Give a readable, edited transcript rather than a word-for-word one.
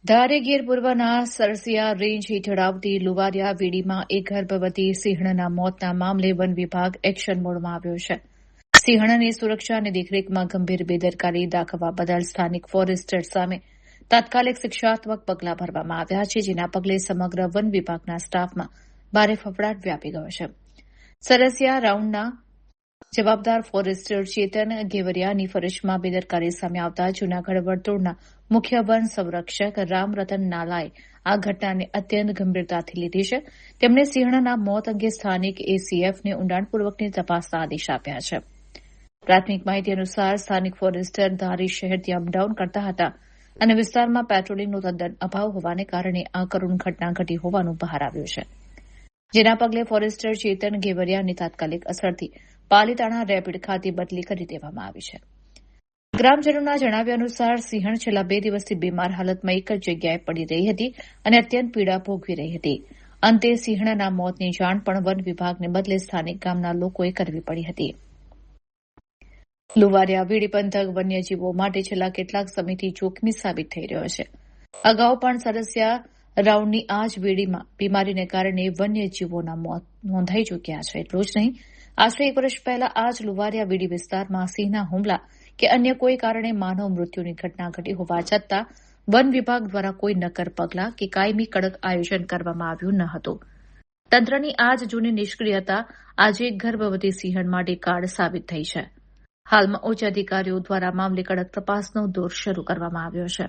ધારી ગીર પૂર્વના સરસિયા રેન્જ હેઠળ આવતી લુવારિયા વીડીમાં એક ગર્ભવતી સિંહણના મોતના મામલે વન વિભાગ એક્શન મોડમાં આવ્યો છે. સિંહણની સુરક્ષા અને દેખરેખમાં ગંભીર બેદરકારી દાખવવા બદલ સ્થાનિક ફોરેસ્ટર સામે તાત્કાલિક શિક્ષાત્મક પગલાં ભરવામાં આવ્યા છે, જેના પગલે સમગ્ર વન વિભાગના સ્ટાફમાં ભારે ફફડાટ વ્યાપી ગયો છે. સરસિયા રાઉન્ડના જવાબદાર ફોરેસ્ટર ચેતન ગેવરિયાની ફરજમાં બેદરકારી સામે આવતા જૂનાગઢ વર્તુળના મુખ્ય વન સંરક્ષક રામરતન નાલાએ આ ઘટનાને અત્યંત ગંભીરતાથી લીધી છે. તેમણે સિંહણના મોત અંગે સ્થાનિક એસીએફને ઊંડાણપૂર્વકની તપાસના આદેશ આપ્યા છે. પ્રાથમિક માહિતી અનુસાર સ્થાનિક ફોરેસ્ટર ધારી શહેરથી અપડાઉન કરતા હતા અને વિસ્તારમાં પેટ્રોલિંગનો તદ્દન અભાવ હોવાને કારણે આ કરુણ ઘટના ઘટી હોવાનું બહાર આવ્યું છે, જેના પગલે ફોરેસ્ટર ચેતન ગેવરિયાની તાત્કાલિક અસરથી પાલીતાણા રેપિડ ખાતે બદલી કરી દેવામાં આવી છે. ગ્રામજનોના જણાવ્યા અનુસાર સિંહણ છેલ્લા 2 દિવસથી બીમાર હાલતમાં એક જ જગ્યાએ પડી રહી હતી અને અત્યંત પીડા ભોગવી રહી હતી. અંતે સિંહણના મોતની જાણ પણ વન વિભાગને બદલે સ્થાનિક ગામના લોકોએ કરવી પડી હતી. લુવારિયા વીડી પંથક વન્યજીવો માટે છેલ્લા કેટલાક સમયથી જોખમી સાબિત થઈ રહ્યો છે. અગાઉ પણ સરસિયા રાઉન્ડની આ જ વીડીમાં બીમારીને કારણે વન્યજીવોના મોત નોંધાઈ ચૂક્યા છે. એટલું જ નહીં, આશરે 1 વર્ષ પહેલા આ જ લુવારિયા વીડી વિસ્તારમાં સિંહના હુમલા કે અન્ય કોઈ કારણે માનવ મૃત્યુની ઘટના ઘટી હોવા છતાં વન વિભાગ દ્વારા કોઈ નક્કર પગલાં કે કાયમી કડક આયોજન કરવામાં આવ્યું ન હતું. તંત્રની આ જ જૂની નિષ્ક્રિયતા આજે એક ગર્ભવતી સિંહણ માટે કાળ સાબિત થઈ છે. હાલમાં ઉચ્ચ અધિકારીઓ દ્વારા મામલે કડક તપાસનો દોર શરૂ કરવામાં આવ્યો છે.